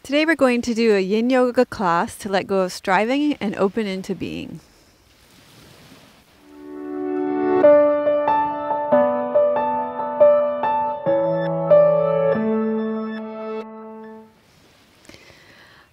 Today we're going to do a yin yoga class to let go of striving and open into being.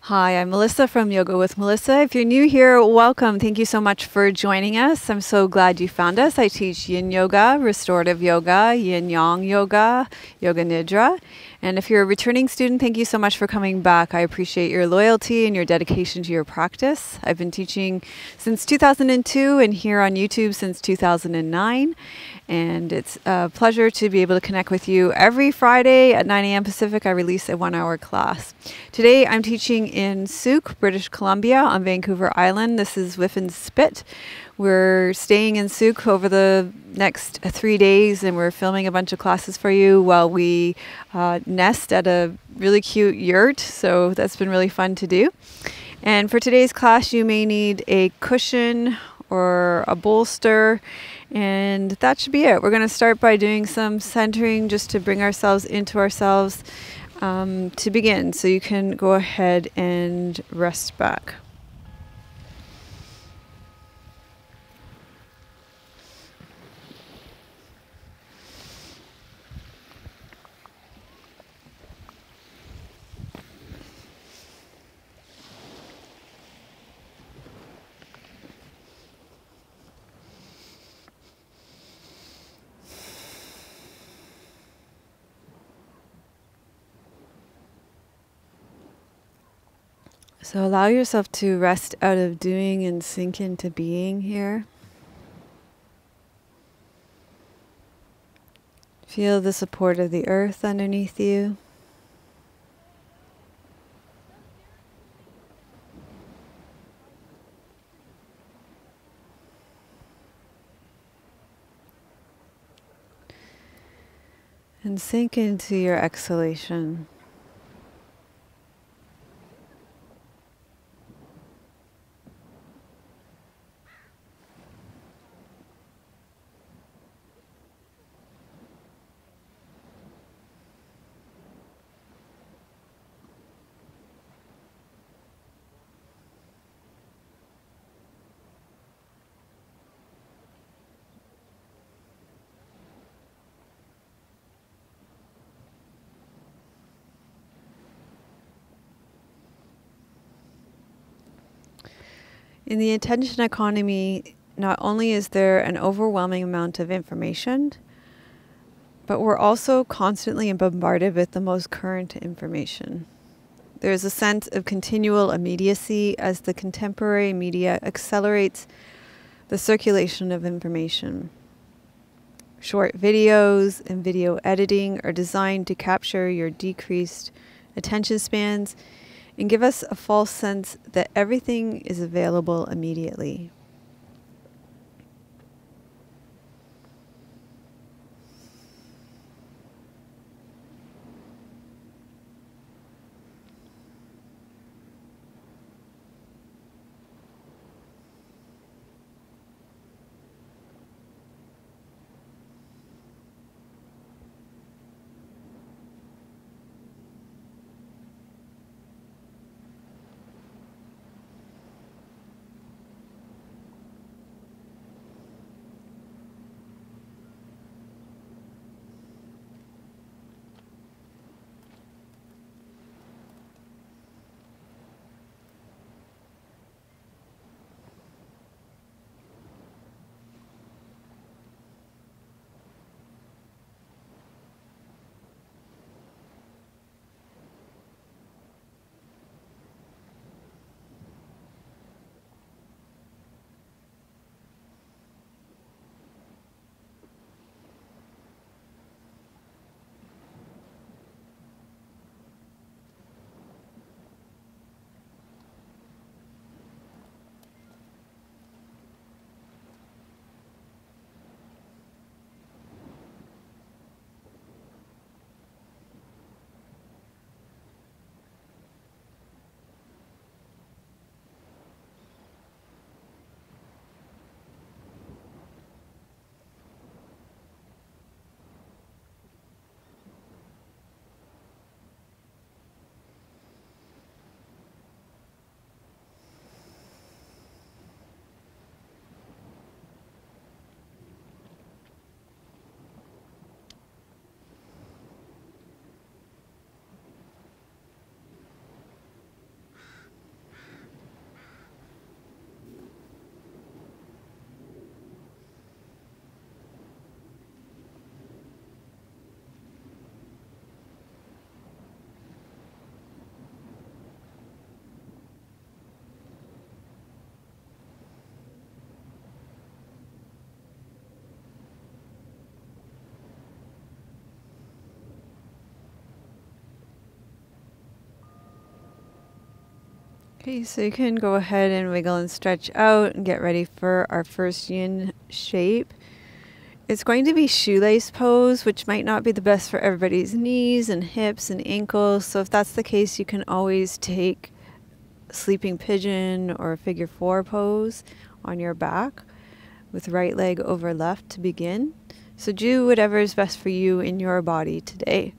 Hi, I'm Melissa from Yoga with Melissa. If you're new here, welcome. Thank you so much for joining us. I'm so glad you found us. I teach yin yoga, restorative yoga, yin yang yoga, yoga nidra. And if you're a returning student, thank you so much for coming back. I appreciate your loyalty and your dedication to your practice. I've been teaching since 2002 and here on YouTube since 2009. And it's a pleasure to be able to connect with you. Every Friday at 9 a.m. Pacific, I release a 1-hour class. Today, I'm teaching in Souk, British Columbia on Vancouver Island. This is Whiffin Spit. We're staying in Souk over the next 3 days, and we're filming a bunch of classes for you while we nest at a really cute yurt. So that's been really fun to do. And for today's class, you may need a cushion or a bolster, and that should be it. We're going to start by doing some centering just to bring ourselves into ourselves to begin. So you can go ahead and rest back. So allow yourself to rest out of doing and sink into being here. Feel the support of the earth underneath you. And sink into your exhalation. In the attention economy, not only is there an overwhelming amount of information, but we're also constantly bombarded with the most current information. There's a sense of continual immediacy as the contemporary media accelerates the circulation of information. Short videos and video editing are designed to capture your decreased attention spans and give us a false sense that everything is available immediately. Okay, so you can go ahead and wiggle and stretch out and get ready for our first yin shape. It's going to be shoelace pose, which might not be the best for everybody's knees and hips and ankles. So if that's the case, you can always take sleeping pigeon or figure four pose on your back with right leg over left to begin. So do whatever is best for you in your body today.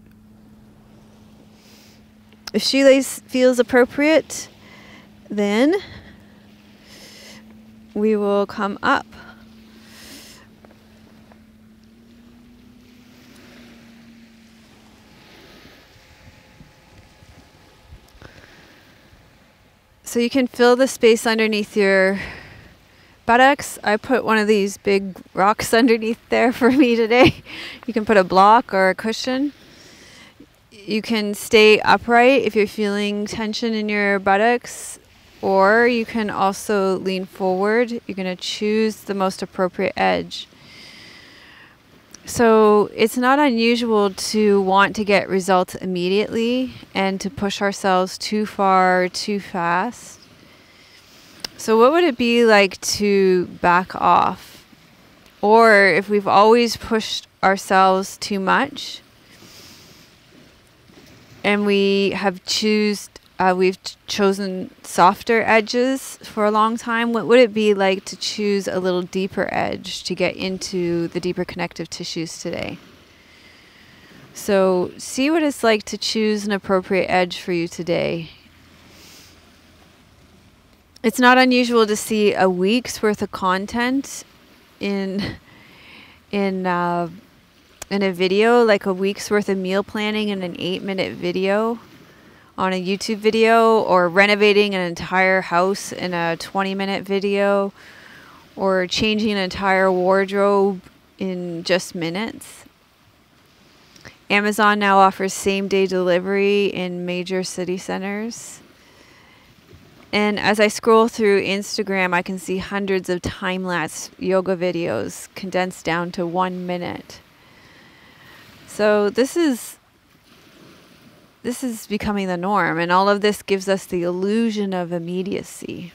If shoelace feels appropriate, then we will come up. So you can fill the space underneath your buttocks. I put one of these big rocks underneath there for me today. You can put a block or a cushion. You can stay upright if you're feeling tension in your buttocks, or you can also lean forward. You're going to choose the most appropriate edge. So it's not unusual to want to get results immediately and to push ourselves too far, too fast. So what would it be like to back off? Or if we've always pushed ourselves too much and we've chosen softer edges for a long time, what would it be like to choose a little deeper edge to get into the deeper connective tissues today? So see what it's like to choose an appropriate edge for you today. It's not unusual to see a week's worth of content in a video, like a week's worth of meal planning in an 8-minute video on a YouTube video, or renovating an entire house in a 20-minute video, or changing an entire wardrobe in just minutes. Amazon now offers same-day delivery in major city centers. And as I scroll through Instagram, I can see hundreds of time-lapse yoga videos condensed down to 1 minute. So this is becoming the norm, and all of this gives us the illusion of immediacy.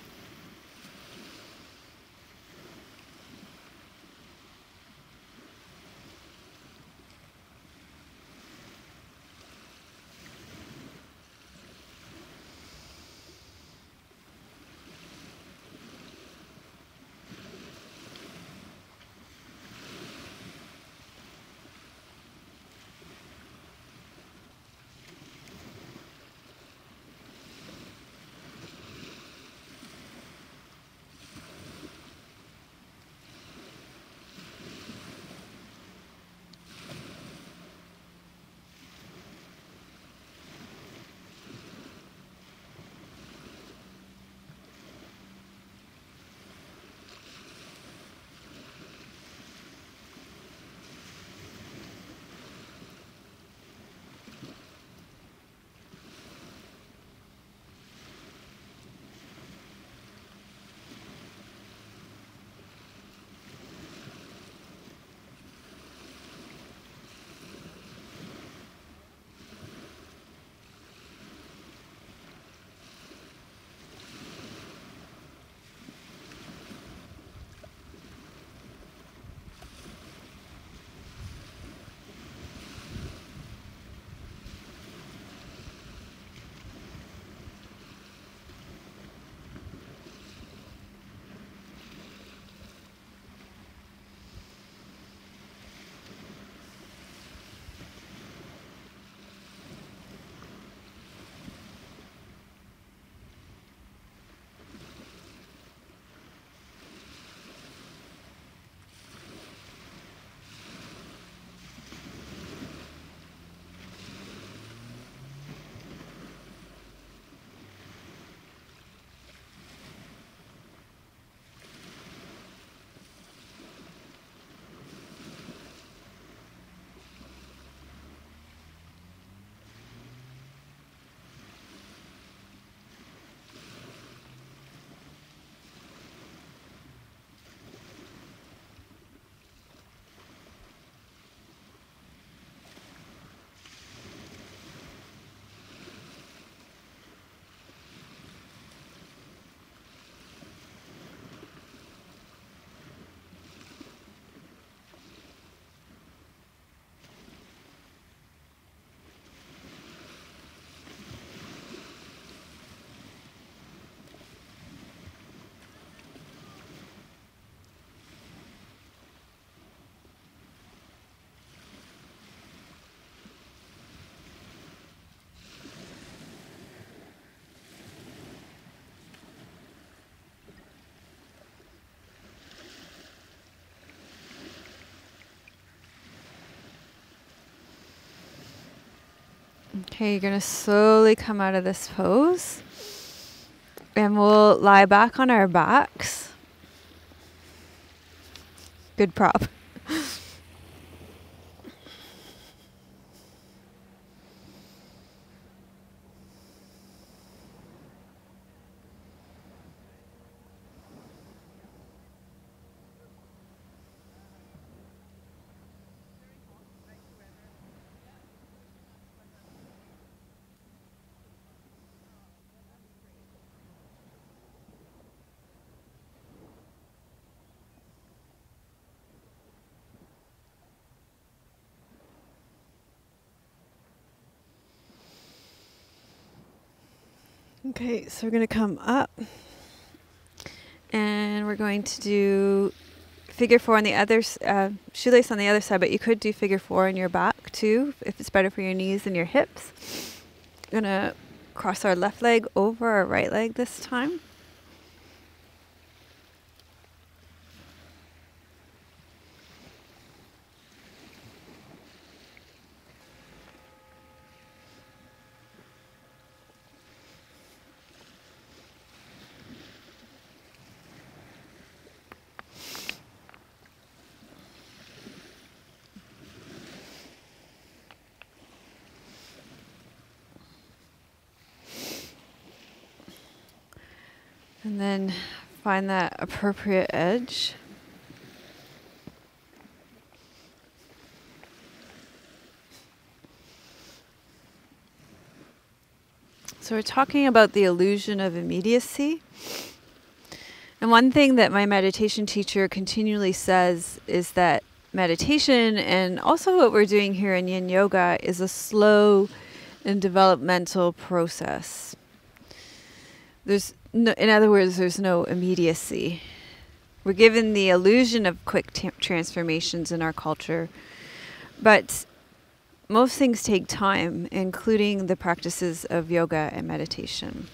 Okay, you're going to slowly come out of this pose. And we'll lie back on our backs. Good prop. Okay, so we're going to come up and we're going to do figure four on the other, shoelace on the other side, but you could do figure four on your back too, if it's better for your knees and your hips. We're going to cross our left leg over our right leg this time. And then find that appropriate edge. So we're talking about the illusion of immediacy. And one thing that my meditation teacher continually says is that meditation, and also what we're doing here in Yin Yoga, is a slow and developmental process. In other words, there's no immediacy. We're given the illusion of quick transformations in our culture, but most things take time, including the practices of yoga and meditation.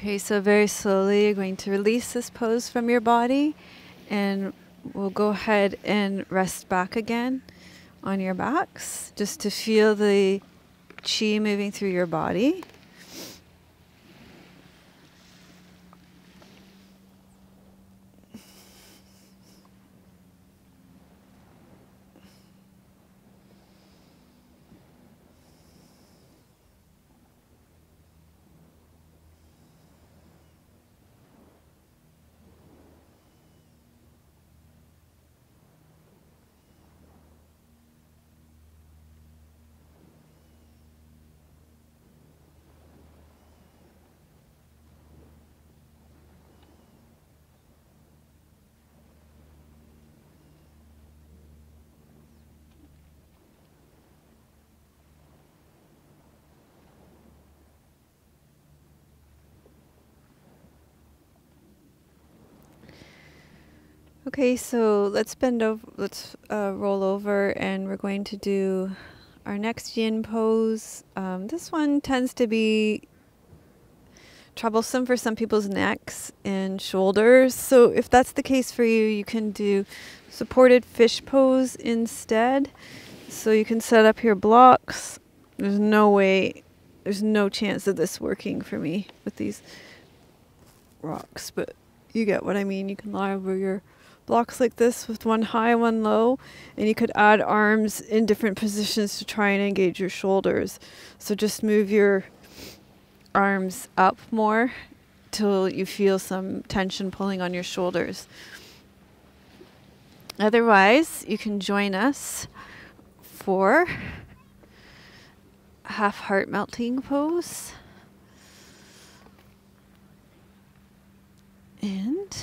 Okay, so very slowly you're going to release this pose from your body, and we'll go ahead and rest back again on your backs just to feel the chi moving through your body. Okay, so let's bend over, let's roll over, and we're going to do our next yin pose. This one tends to be troublesome for some people's necks and shoulders. So if that's the case for you, you can do supported fish pose instead. So you can set up your blocks. There's no chance of this working for me with these rocks, but you get what I mean. You can lie over your blocks like this with one high, one low, and you could add arms in different positions to try and engage your shoulders. So just move your arms up more till you feel some tension pulling on your shoulders. Otherwise, you can join us for half heart melting pose. And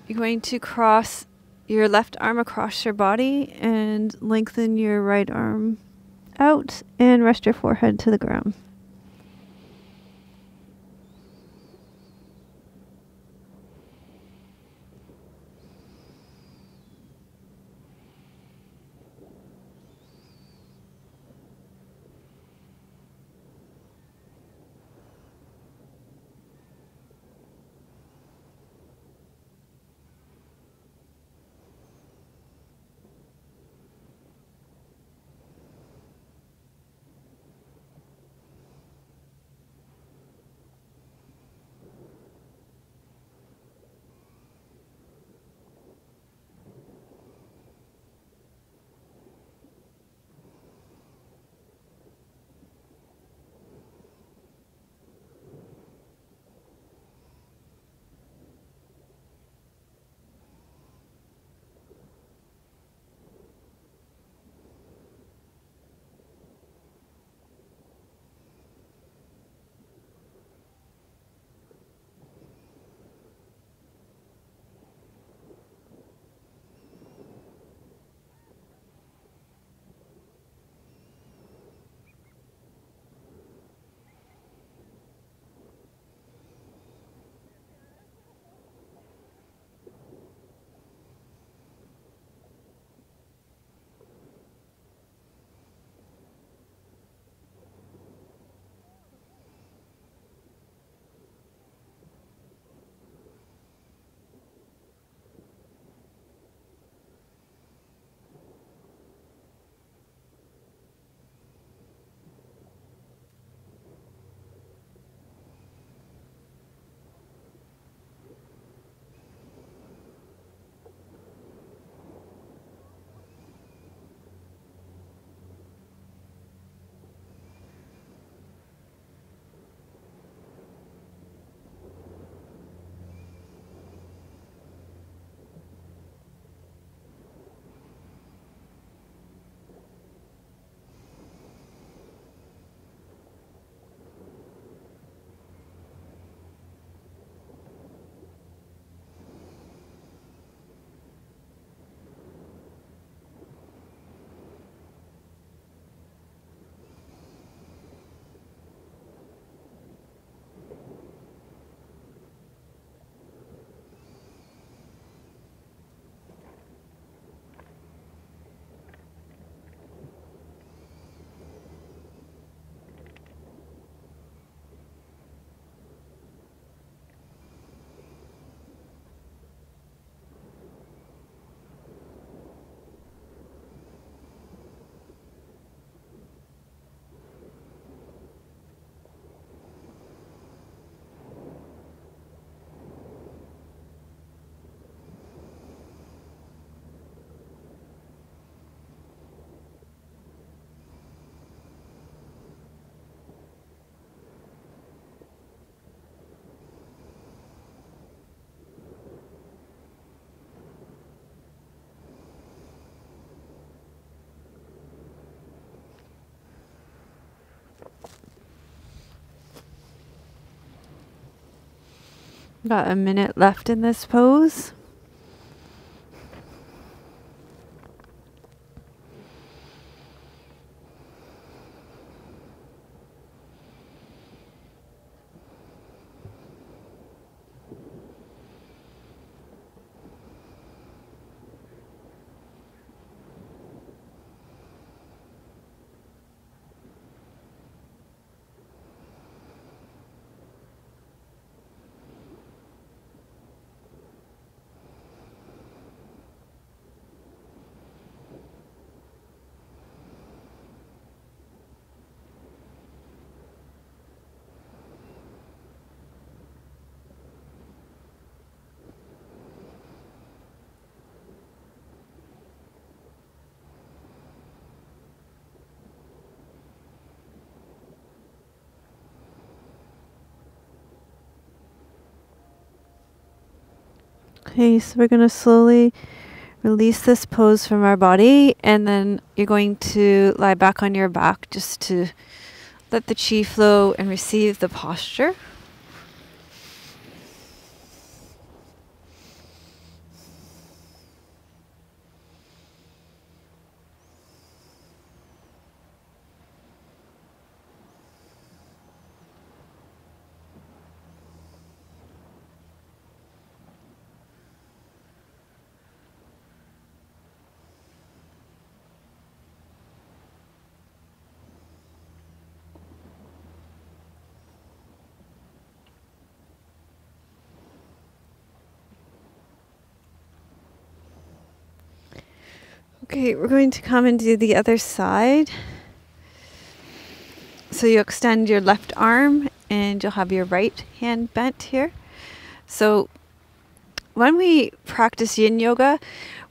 you're going to cross your left arm across your body and lengthen your right arm out and rest your forehead to the ground. Got a minute left in this pose. Okay, so we're going to slowly release this pose from our body, and then you're going to lie back on your back just to let the chi flow and receive the posture. Okay, we're going to come and do the other side. So you extend your left arm and you'll have your right hand bent here. So when we practice yin yoga,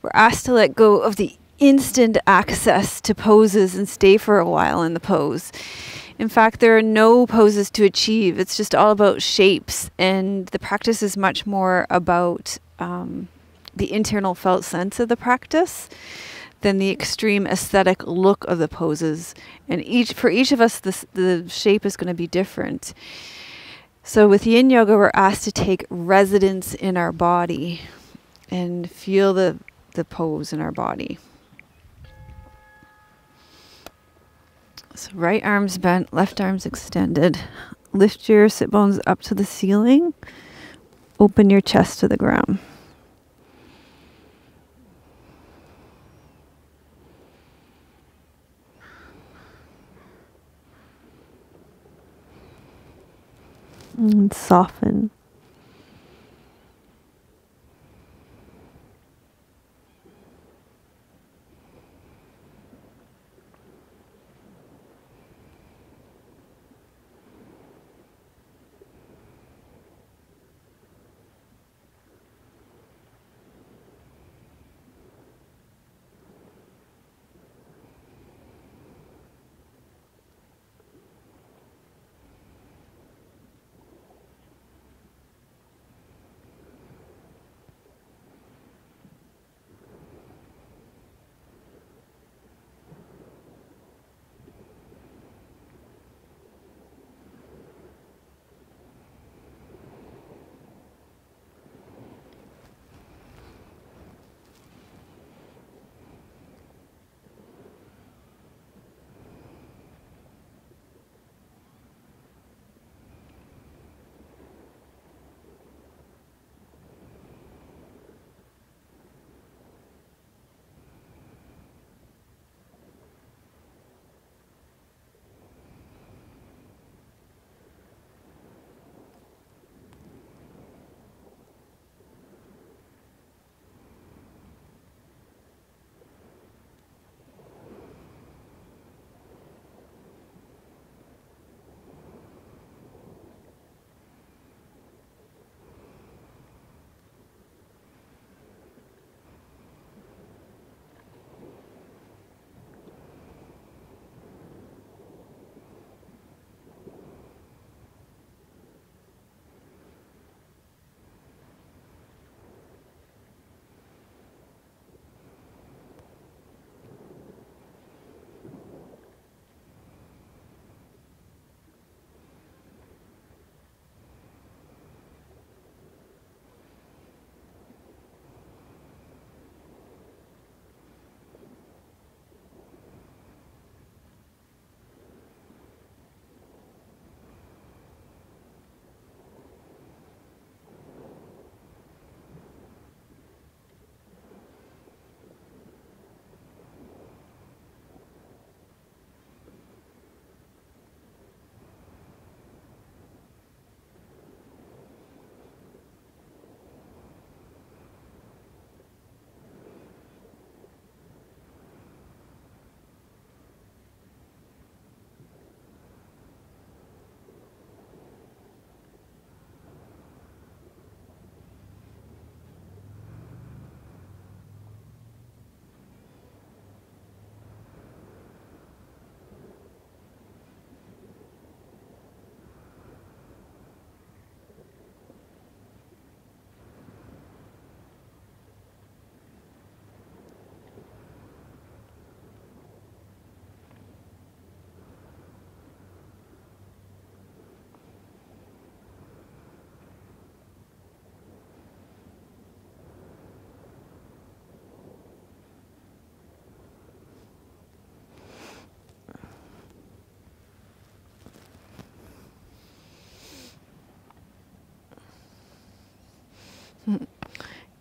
we're asked to let go of the instant access to poses and stay for a while in the pose. In fact, there are no poses to achieve. It's just all about shapes, and the practice is much more about the internal felt sense of the practice than the extreme aesthetic look of the poses. And for each of us, the shape is going to be different. So with yin yoga, we're asked to take residence in our body and feel the pose in our body. So right arm's bent, left arm's extended. Lift your sit bones up to the ceiling. Open your chest to the ground. And soften.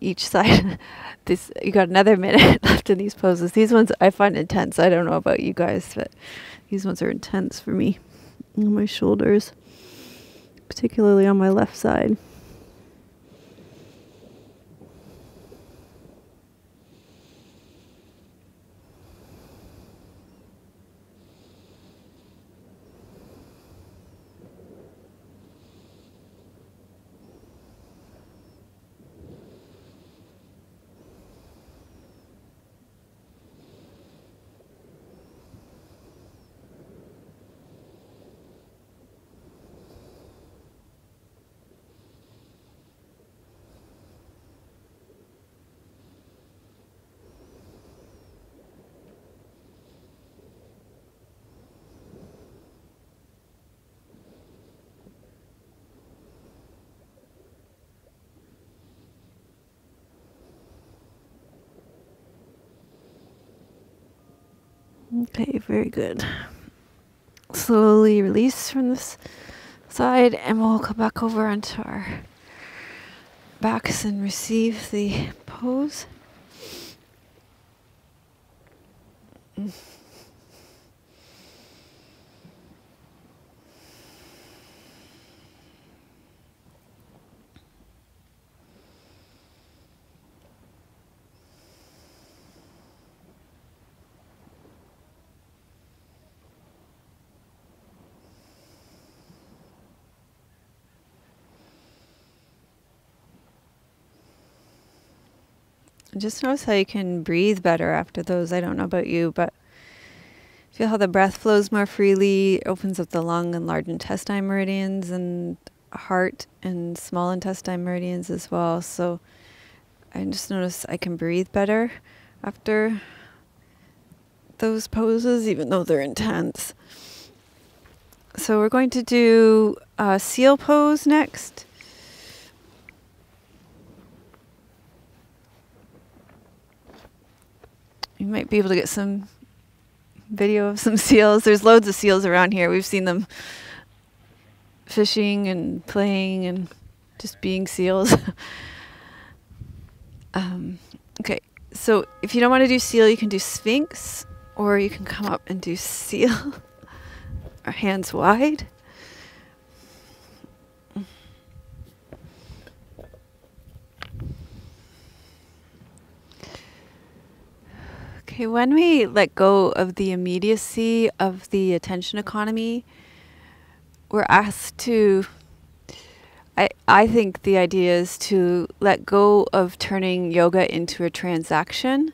each side. This, you got another minute left in these poses. These ones I find intense. I don't know about you guys, but these ones are intense for me. On my shoulders, particularly on my left side. Okay, very good. Slowly release from this side, and we'll come back over onto our backs and receive the pose. Just notice how you can breathe better after those. I don't know about you, but feel how the breath flows more freely, opens up the lung and large intestine meridians, and heart and small intestine meridians as well. So I just notice I can breathe better after those poses, even though they're intense. So we're going to do a seal pose next. You might be able to get some video of some seals. There's loads of seals around here. We've seen them fishing and playing and just being seals. Okay, so if you don't want to do seal, you can do Sphinx, or you can come up and do seal. Our hands wide. Okay, when we let go of the immediacy of the attention economy, we're asked to, I think the idea is to let go of turning yoga into a transaction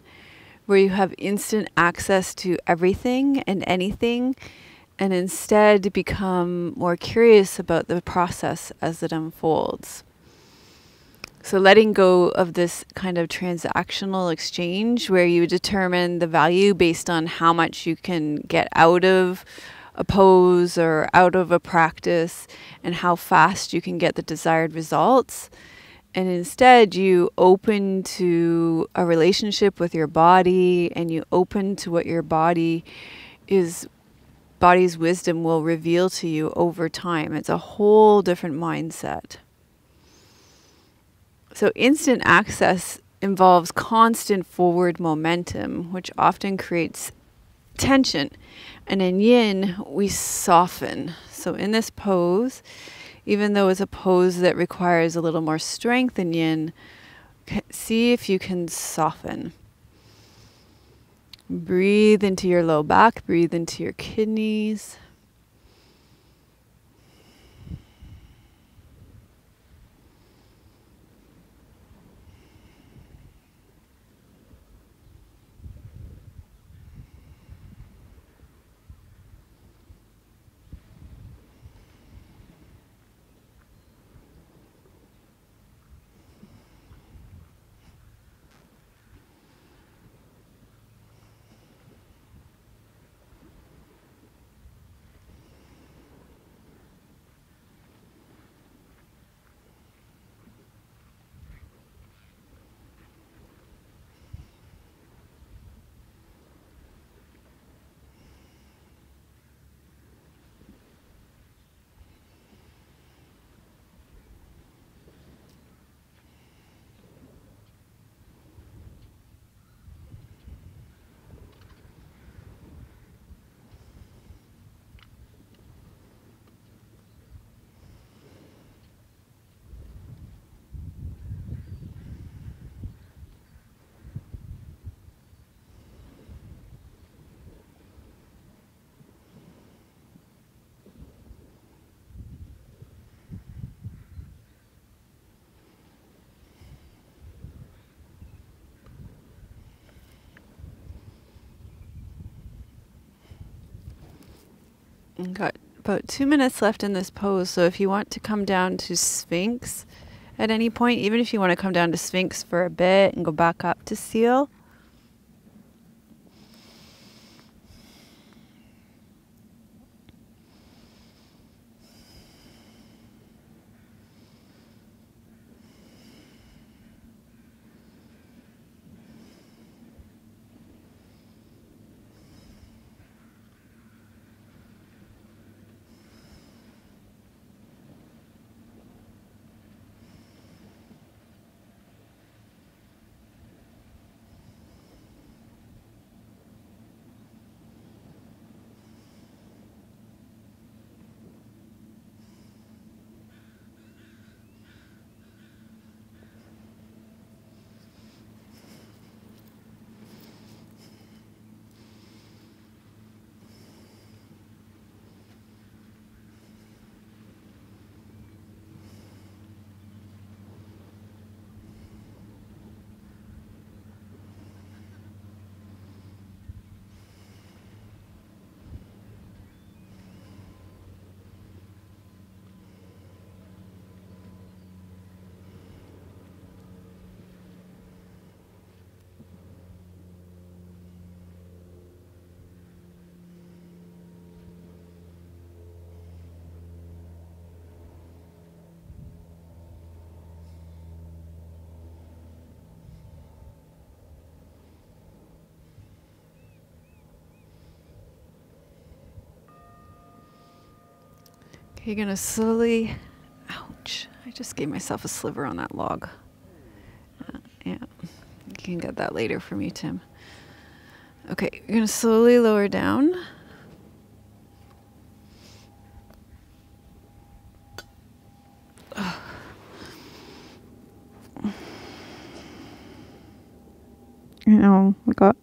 where you have instant access to everything and anything, and instead become more curious about the process as it unfolds. So letting go of this kind of transactional exchange where you determine the value based on how much you can get out of a pose or out of a practice and how fast you can get the desired results. And instead you open to a relationship with your body, and you open to what your body's wisdom will reveal to you over time. It's a whole different mindset. So instant access involves constant forward momentum, which often creates tension. And in yin, we soften. So in this pose, even though it's a pose that requires a little more strength in yin, see if you can soften. Breathe into your low back, breathe into your kidneys. And got about 2 minutes left in this pose, so if you want to come down to Sphinx at any point, even if you want to come down to Sphinx for a bit and go back up to Seal. You're going to slowly, ouch, I just gave myself a sliver on that log. Yeah, you can get that later for me, Tim. Okay, you're going to slowly lower down. You know, I got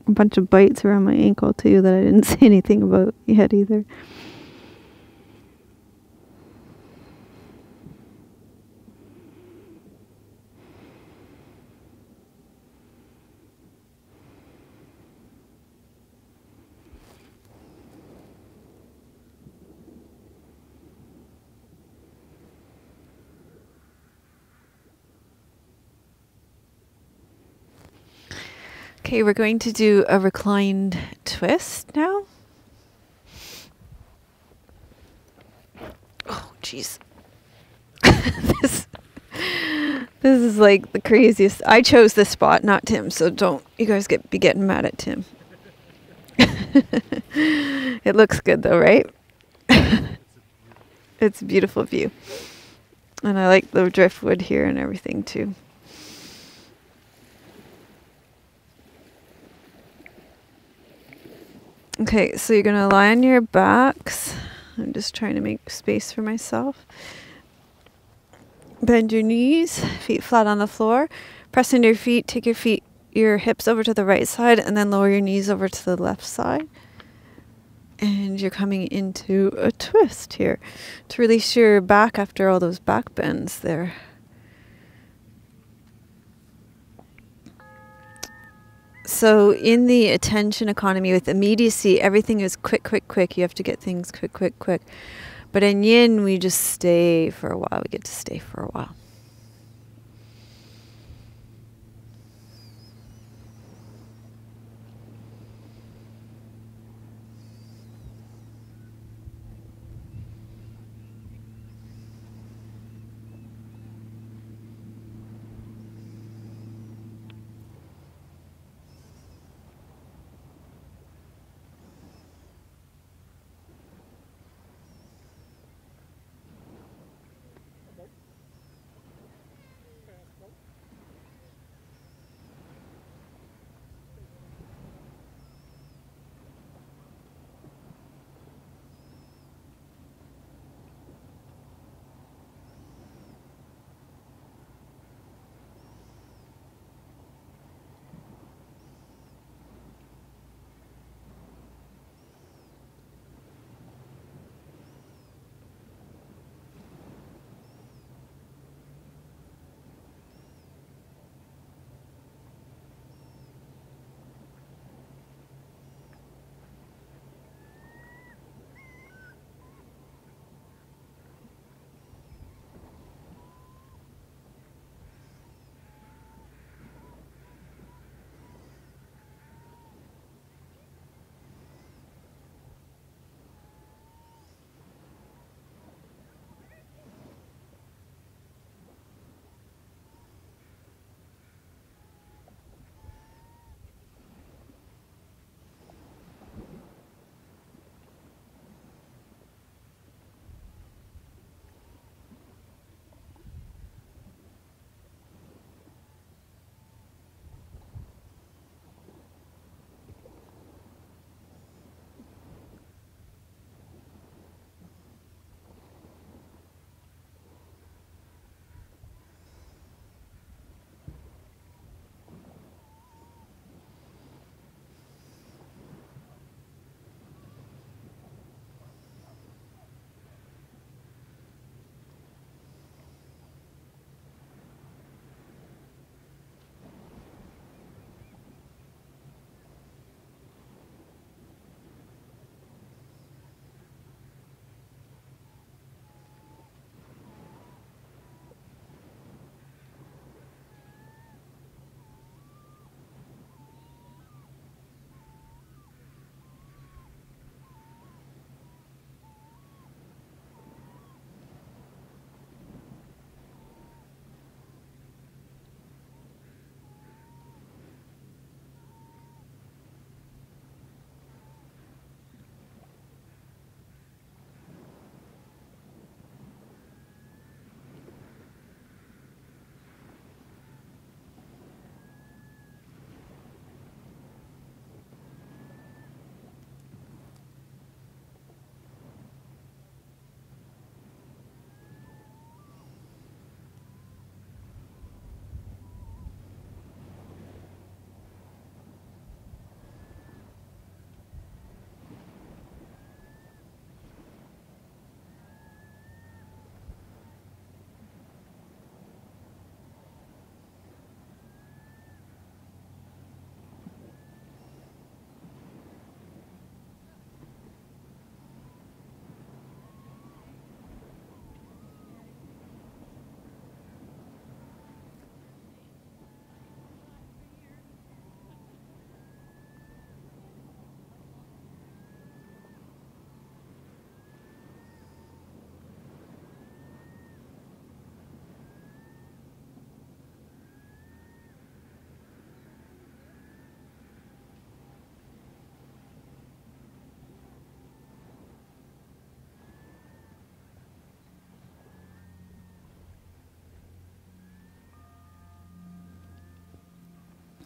a bunch of bites around my ankle too that I didn't say anything about yet either. Okay, we're going to do a reclined twist now. Oh, jeez. This is like the craziest. I chose this spot, not Tim, so don't you guys be getting mad at Tim. It looks good though, right? It's a beautiful view. And I like the driftwood here and everything too. Okay, so you're going to lie on your backs. I'm just trying to make space for myself. Bend your knees, feet flat on the floor. Press into your feet, take your hips over to the right side, and then lower your knees over to the left side. And you're coming into a twist here to release your back after all those back bends there. So in the attention economy with immediacy, everything is quick, quick, quick. You have to get things quick, quick, quick. But in yin, we just stay for a while. We get to stay for a while.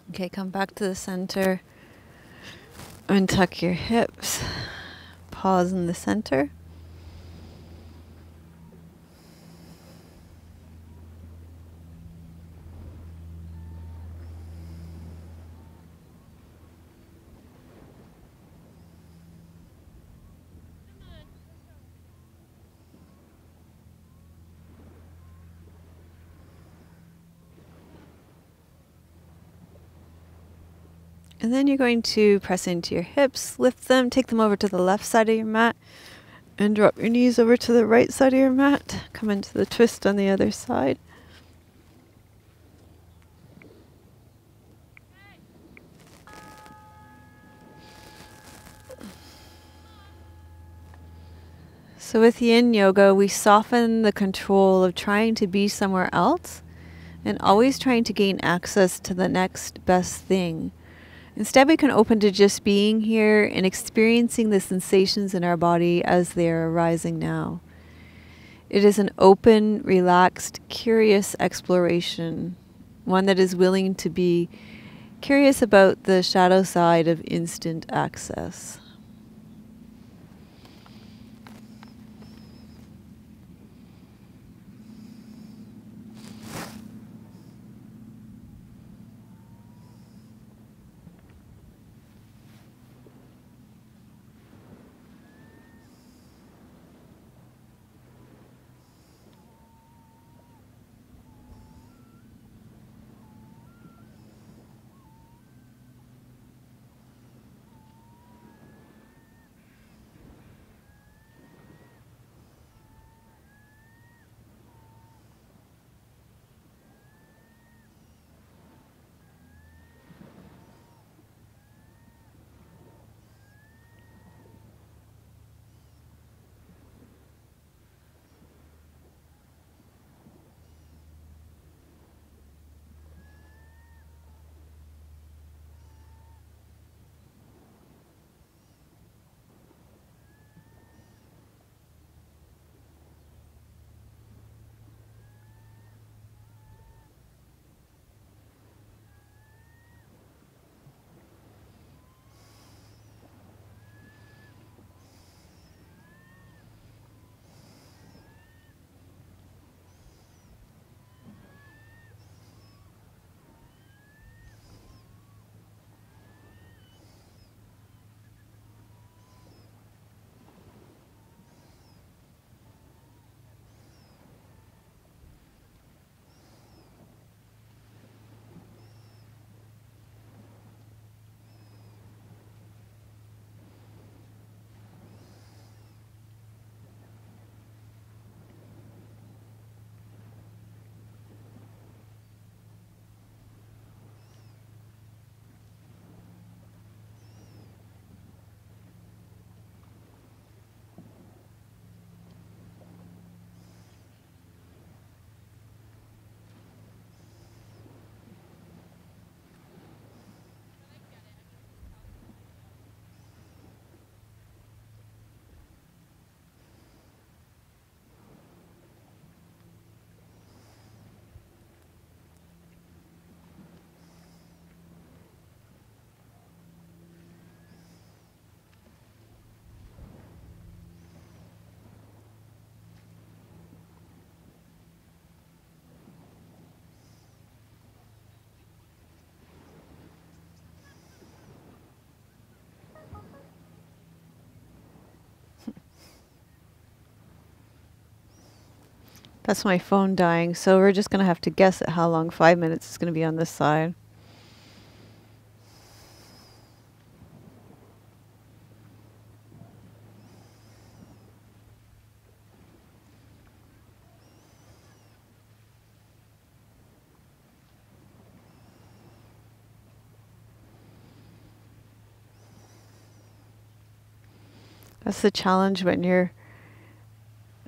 Okay, come back to the center. Untuck your hips. Pause in the center. And then you're going to press into your hips, lift them, take them over to the left side of your mat, and drop your knees over to the right side of your mat. Come into the twist on the other side. So with Yin Yoga, we soften the control of trying to be somewhere else and always trying to gain access to the next best thing. Instead, we can open to just being here and experiencing the sensations in our body as they are arising now. It is an open, relaxed, curious exploration, one that is willing to be curious about the shadow side of instant access. That's my phone dying, so we're just going to have to guess at how long 5 minutes is going to be on this side. That's the challenge when you're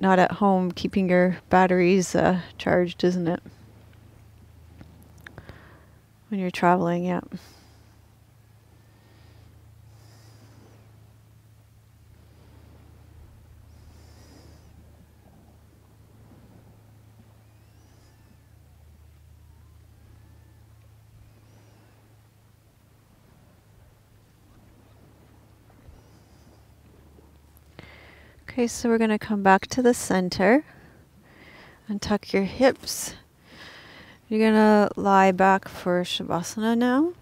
not at home, keeping your batteries charged, isn't it? When you're traveling, yeah. Okay, so we're going to come back to the center and tuck your hips. You're going to lie back for Shavasana now.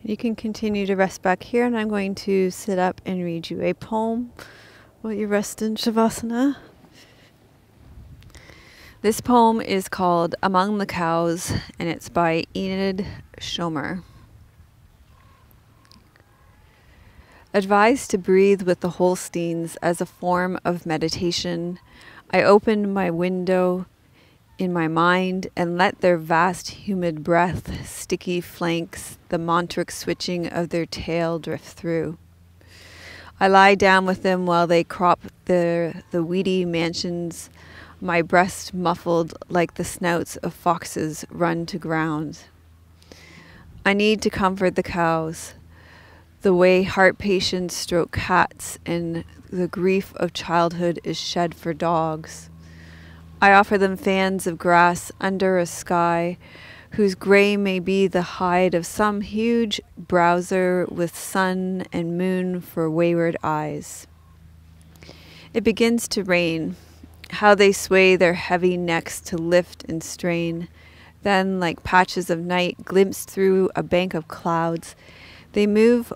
You can continue to rest back here, and I'm going to sit up and read you a poem while you rest in Shavasana. This poem is called Among the Cows, and it's by Enid Schomer. Advised to breathe with the Holsteins as a form of meditation, I opened my window in my mind and let their vast humid breath, sticky flanks, the mantric switching of their tail drift through. I lie down with them while they crop the weedy mansions, my breast muffled like the snouts of foxes run to ground. I need to comfort the cows, the way heart patients stroke cats and the grief of childhood is shed for dogs. I offer them fans of grass under a sky whose gray may be the hide of some huge browser with sun and moon for wayward eyes. It begins to rain. How they sway their heavy necks to lift and strain. Then, like patches of night glimpsed through a bank of clouds, they move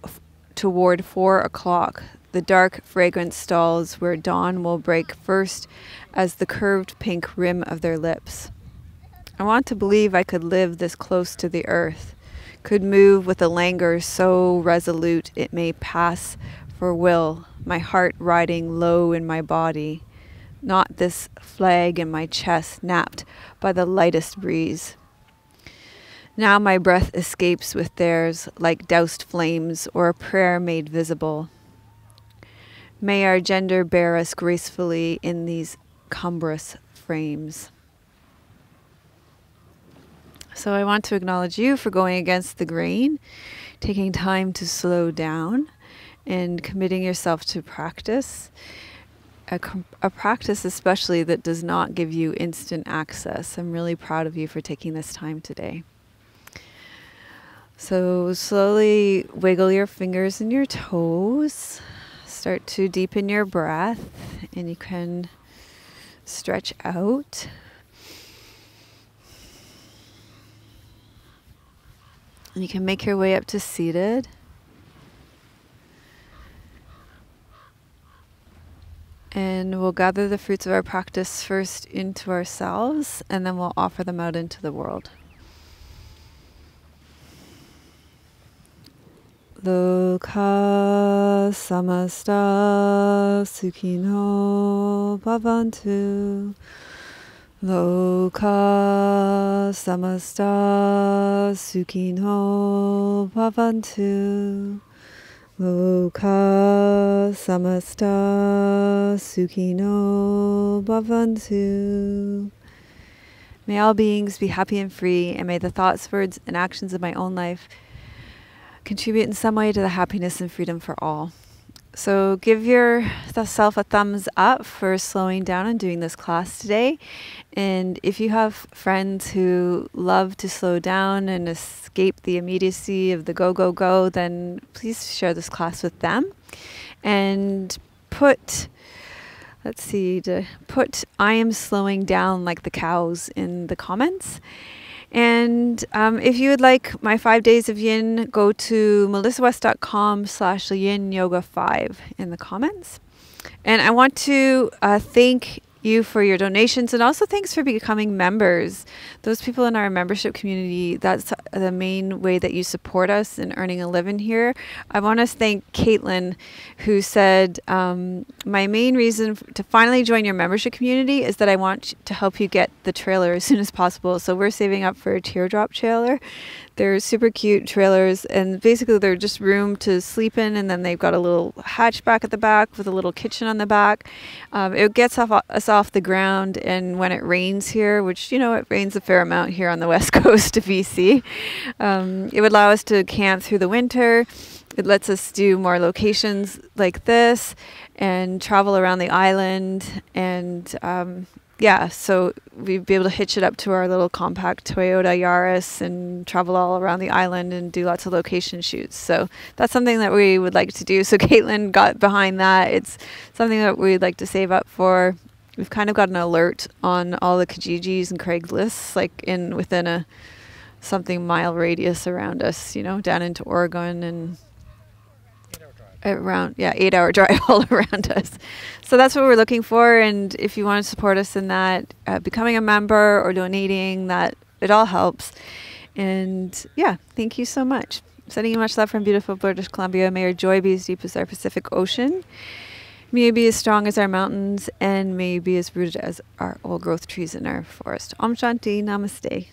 toward 4 o'clock, the dark, fragrant stalls where dawn will break first as the curved pink rim of their lips. I want to believe I could live this close to the earth, could move with a languor so resolute it may pass for will, my heart riding low in my body, not this flag in my chest napped by the lightest breeze. Now my breath escapes with theirs like doused flames or a prayer made visible. May our gender bear us gracefully in these cumbrous frames. So I want to acknowledge you for going against the grain, taking time to slow down and committing yourself to practice. A practice especially that does not give you instant access. I'm really proud of you for taking this time today. So slowly wiggle your fingers and your toes. Start to deepen your breath, and you can stretch out. And you can make your way up to seated. And we'll gather the fruits of our practice first into ourselves, and then we'll offer them out into the world. Loka samasta sukhino bhavantu. Loka samasta sukhino bhavantu. Loka samasta sukhino bhavantu. May all beings be happy and free, and may the thoughts, words, and actions of my own life contribute in some way to the happiness and freedom for all. So give yourself a thumbs up for slowing down and doing this class today. And if you have friends who love to slow down and escape the immediacy of the go, go, go, then please share this class with them. And put I am slowing down like the cows in the comments. And if you would like my 5 days of yin, go to melissawest.com/yin yoga 5 in the comments. And I want to thank you for your donations, and also thanks for becoming members. Those people in our membership community, that's the main way that you support us in earning a living here. I want to thank Caitlin, who said, my main reason to finally join your membership community is that I want to help you get the trailer as soon as possible. So we're saving up for a teardrop trailer. They're super cute trailers, and basically they're just room to sleep in, and then they've got a little hatchback at the back with a little kitchen on the back. It gets us off the ground, and when it rains here, which, it rains a fair amount here on the west coast of BC, it would allow us to camp through the winter. It lets us do more locations like this and travel around the island, and so we'd be able to hitch it up to our little compact Toyota Yaris and travel all around the island and do lots of location shoots. So that's something that we would like to do. So Caitlin got behind that. It's something that we'd like to save up for. We've kind of got an alert on all the Kijijis and Craigslists, like within a something mile radius around us, down into Oregon and around 8-hour drive all around us. So that's what we're looking for. And if you want to support us in that, becoming a member or donating, that it all helps. And thank you so much. Sending you much love from beautiful British Columbia. May your joy be as deep as our Pacific Ocean. May it be as strong as our mountains, and may it be as rooted as our old growth trees in our forest. Om Shanti, Namaste.